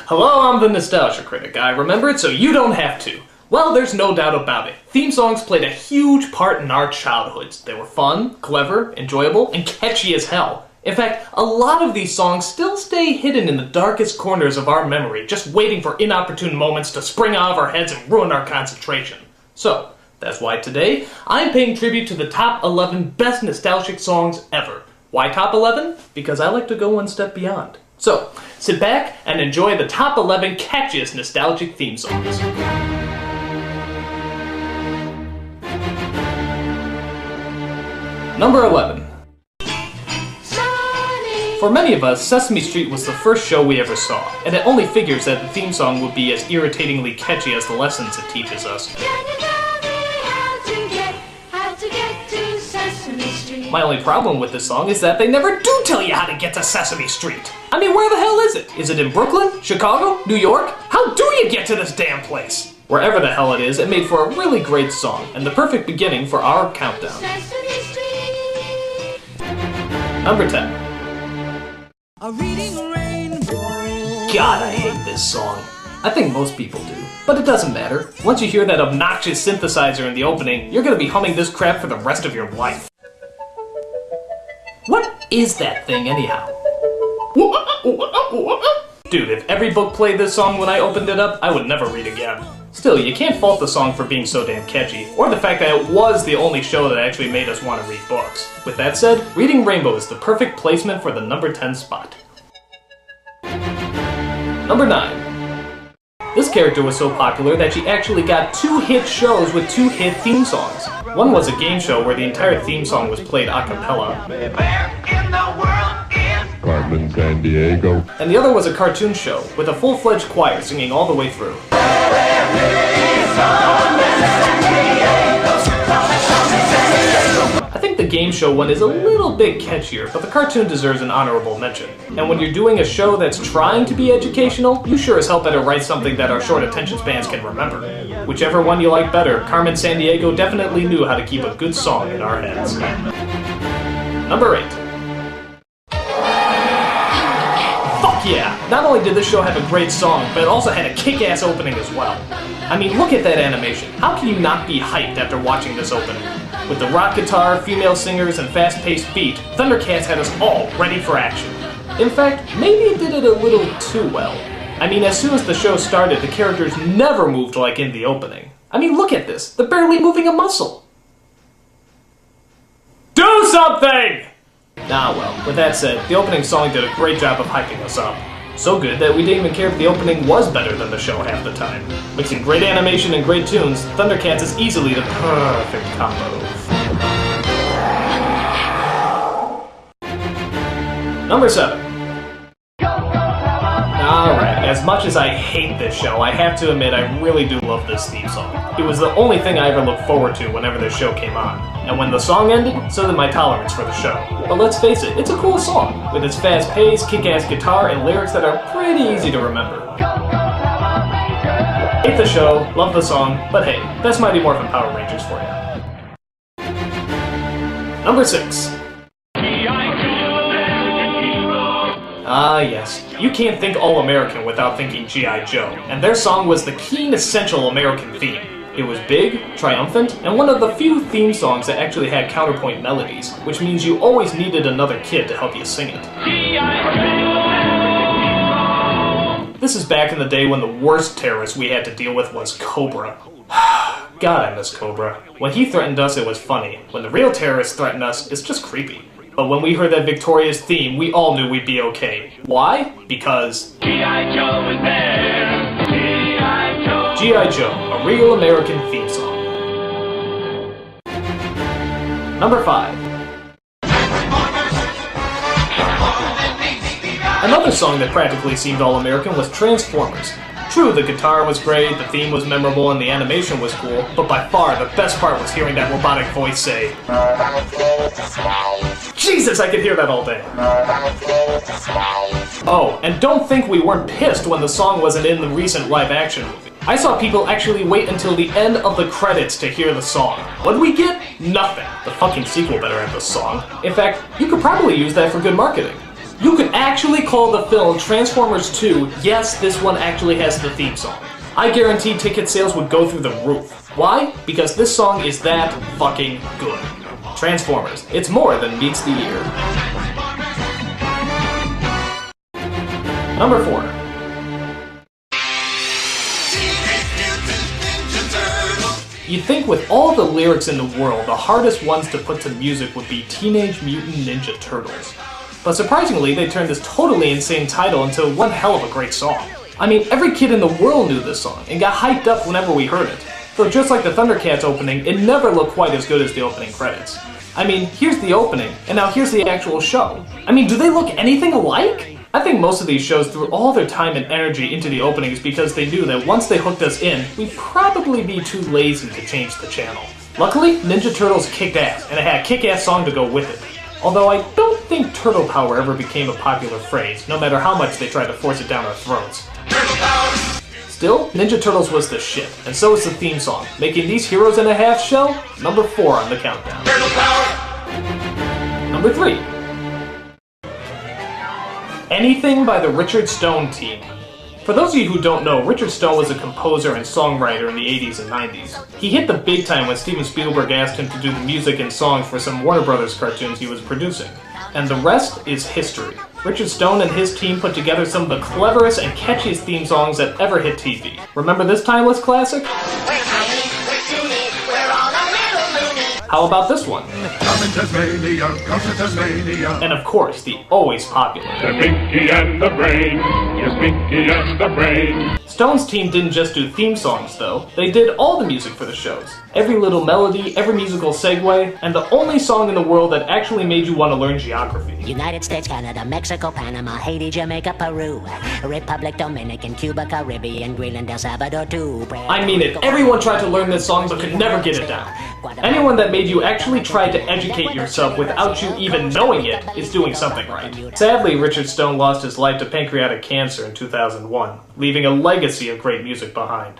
Hello, I'm the Nostalgia Critic. I remembered so you don't have to. Well, there's no doubt about it. Theme songs played a huge part in our childhoods. They were fun, clever, enjoyable, and catchy as hell. In fact, a lot of these songs still stay hidden in the darkest corners of our memory, just waiting for inopportune moments to spring out of our heads and ruin our concentration. So, that's why today, I'm paying tribute to the top 11 best nostalgic songs ever. Why top 11? Because I like to go one step beyond. So, sit back and enjoy the top 11 catchiest nostalgic theme songs. Number 11. For many of us, Sesame Street was the first show we ever saw, and it only figures that the theme song would be as irritatingly catchy as the lessons it teaches us. My only problem with this song is that they never do tell you how to get to Sesame Street. I mean, where the hell is it? Is it in Brooklyn? Chicago? New York? How do you get to this damn place? Wherever the hell it is, it made for a really great song, and the perfect beginning for our countdown. Number 10. God, I hate this song. I think most people do, but it doesn't matter. Once you hear that obnoxious synthesizer in the opening, you're gonna be humming this crap for the rest of your life. What is that thing anyhow? Dude, if every book played this song when I opened it up, I would never read again. Still, you can't fault the song for being so damn catchy, or the fact that it was the only show that actually made us want to read books. With that said, Reading Rainbow is the perfect placement for the number 10 spot. Number 9. This character was so popular that she actually got 2 hit shows with 2 hit theme songs. One was a game show where the entire theme song was played a cappella. Carmen Sandiego. And the other was a cartoon show with a full-fledged choir singing all the way through. I think the game show one is a little bit catchier, but the cartoon deserves an honorable mention. And when you're doing a show that's trying to be educational, you sure as hell better write something that our short attention spans can remember. Whichever one you like better, Carmen Sandiego definitely knew how to keep a good song in our heads. Number 8. Fuck yeah! Not only did this show have a great song, but it also had a kick-ass opening as well. I mean, look at that animation. How can you not be hyped after watching this opening? With the rock guitar, female singers, and fast-paced beat, Thundercats had us all ready for action. In fact, maybe it did it a little too well. I mean, as soon as the show started, the characters never moved like in the opening. I mean, look at this. They're barely moving a muscle. Do something! Nah, well, with that said, the opening song did a great job of hyping us up. So good that we didn't even care if the opening was better than the show half the time. Mixing great animation and great tunes, Thundercats is easily the perfect combo. Number 7. Alright, as much as I hate this show, I have to admit I really do love this theme song. It was the only thing I ever looked forward to whenever this show came on. And when the song ended, so did my tolerance for the show. But let's face it, it's a cool song, with its fast pace, kick-ass guitar, and lyrics that are pretty easy to remember. Hate the show, love the song, but hey, that's Mighty Morphin Power Rangers for you. Number 6. Ah yes, you can't think All-American without thinking G.I. Joe, and their song was the keen, essential American theme. It was big, triumphant, and one of the few theme songs that actually had counterpoint melodies, which means you always needed another kid to help you sing it. This is back in the day when the worst terrorist we had to deal with was Cobra. God, I miss Cobra. When he threatened us, it was funny. When the real terrorists threatened us, it's just creepy. But when we heard that victorious theme, we all knew we'd be okay. Why? Because G.I. Joe is there! G.I. Joe! G.I. Joe, a real American theme song. Number 5. Another song that practically seemed all-American was Transformers. True, the guitar was great, the theme was memorable, and the animation was cool, but by far the best part was hearing that robotic voice say, Jesus, I could hear that all day. Oh, and don't think we weren't pissed when the song wasn't in the recent live-action movie. I saw people actually wait until the end of the credits to hear the song. What'd we get? Nothing. The fucking sequel better have the song. In fact, you could probably use that for good marketing. You could actually call the film Transformers 2, yes, this one actually has the theme song. I guarantee ticket sales would go through the roof. Why? Because this song is that fucking good. Transformers, it's more than meets the ear. Number 4. You'd think with all the lyrics in the world, the hardest ones to put to music would be Teenage Mutant Ninja Turtles. But surprisingly, they turned this totally insane title into one hell of a great song. I mean, every kid in the world knew this song, and got hyped up whenever we heard it. Though just like the Thundercats opening, it never looked quite as good as the opening credits. I mean, here's the opening, and now here's the actual show. I mean, do they look anything alike? I think most of these shows threw all their time and energy into the openings because they knew that once they hooked us in, we'd probably be too lazy to change the channel. Luckily, Ninja Turtles kicked ass, and it had a kick-ass song to go with it. Although I don't think turtle power ever became a popular phrase, no matter how much they tried to force it down our throats. Still, Ninja Turtles was the shit, and so is the theme song, making these Heroes and a Half show number 4 on the countdown. Number 3. Anything by the Richard Stone Team. For those of you who don't know, Richard Stone was a composer and songwriter in the 80s and 90s. He hit the big time when Steven Spielberg asked him to do the music and songs for some Warner Brothers cartoons he was producing. And the rest is history. Richard Stone and his team put together some of the cleverest and catchiest theme songs that ever hit TV. Remember this timeless classic? How about this one? Come to Tasmania, come to Tasmania. And of course, the always popular The Pinky and the Brain, yes, Pinky and the Brain. Stone's team didn't just do theme songs, though. They did all the music for the shows. Every little melody, every musical segue, and the only song in the world that actually made you want to learn geography. United States, Canada, Mexico, Panama, Haiti, Jamaica, Peru, Republic, Dominican, Cuba, Caribbean, Greenland, El Salvador, too. I mean it, everyone tried to learn this song but could never get it down. Anyone that made you actually try to educate yourself without you even knowing it is doing something right. Sadly, Richard Stone lost his life to pancreatic cancer in 2001, leaving a legacy of great music behind.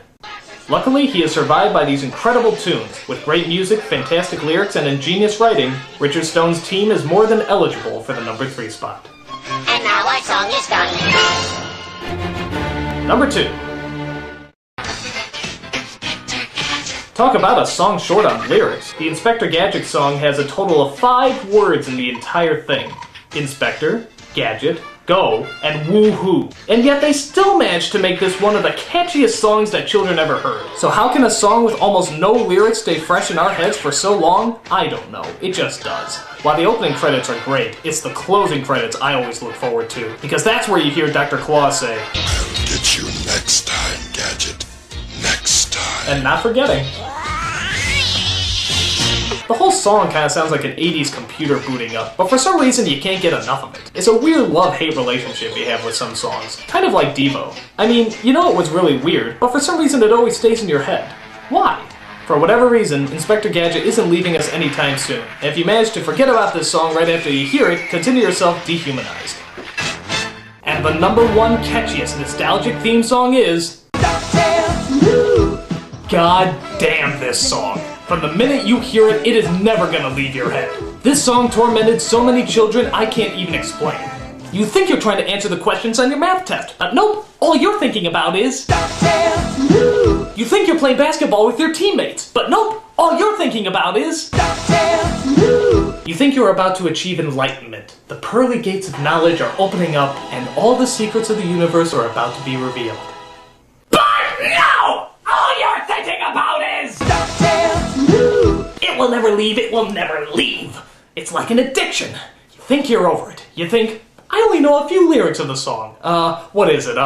Luckily, he is survived by these incredible tunes. With great music, fantastic lyrics, and ingenious writing, Richard Stone's team is more than eligible for the number 3 spot. And now our song is done. Number 2. Talk about a song short on lyrics. The Inspector Gadget song has a total of 5 words in the entire thing. Inspector, Gadget, Go, and Woohoo. And yet they still managed to make this one of the catchiest songs that children ever heard. So how can a song with almost no lyrics stay fresh in our heads for so long? I don't know. It just does. While the opening credits are great, it's the closing credits I always look forward to. Because that's where you hear Dr. Claus say, I'll get you next time, Gadget. Next time. and not forgetting. The whole song kind of sounds like an 80s computer booting up, but for some reason you can't get enough of it. It's a weird love-hate relationship you have with some songs, kind of like Devo. I mean, you know it was really weird, but for some reason it always stays in your head. Why? For whatever reason, Inspector Gadget isn't leaving us anytime soon, and if you manage to forget about this song right after you hear it, consider yourself dehumanized. And the number 1 catchiest nostalgic theme song is... God damn this song. From the minute you hear it, it is never gonna leave your head. This song tormented so many children I can't even explain. You think you're trying to answer the questions on your math test, but nope, all you're thinking about is... You think you're playing basketball with your teammates, but nope, all you're thinking about is... You think you're about to achieve enlightenment. The pearly gates of knowledge are opening up, and all the secrets of the universe are about to be revealed. But no! All you're thinking about is... It will never leave, it will never leave. It's like an addiction. You think you're over it. You think, I only know a few lyrics of the song. What is it?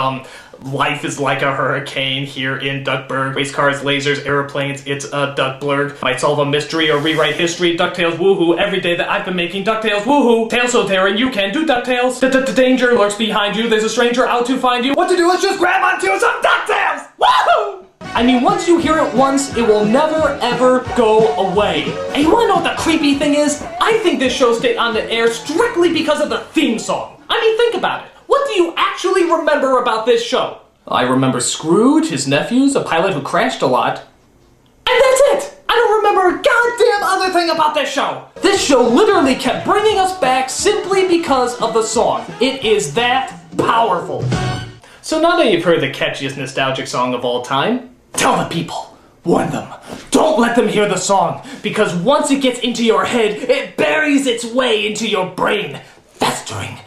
Life is like a hurricane here in Duckburg. Race cars, lasers, airplanes, it's a Duckblurg. Might solve a mystery or rewrite history. DuckTales woohoo. Every day that I've been making DuckTales woohoo. Tales so daring you can do DuckTales. Danger lurks behind you. There's a stranger out to find you. What to do is just grab onto some DuckTales! Woohoo! I mean, once you hear it once, it will never, ever go away. And you wanna know what the creepy thing is? I think this show stayed on the air strictly because of the theme song. I mean, think about it. What do you actually remember about this show? I remember Scrooge, his nephews, a pilot who crashed a lot. And that's it! I don't remember a goddamn other thing about this show. This show literally kept bringing us back simply because of the song. It is that powerful. So now that you've heard the catchiest nostalgic song of all time, tell the people, warn them, don't let them hear the song, because once it gets into your head, it buries its way into your brain, festering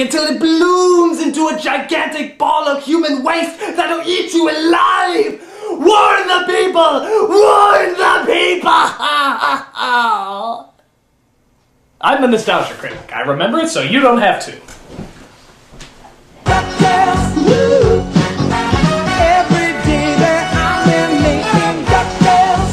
until it blooms into a gigantic ball of human waste that'll eat you alive! Warn the people! Warn the people! I'm the Nostalgia Critic. I remember it so you don't have to.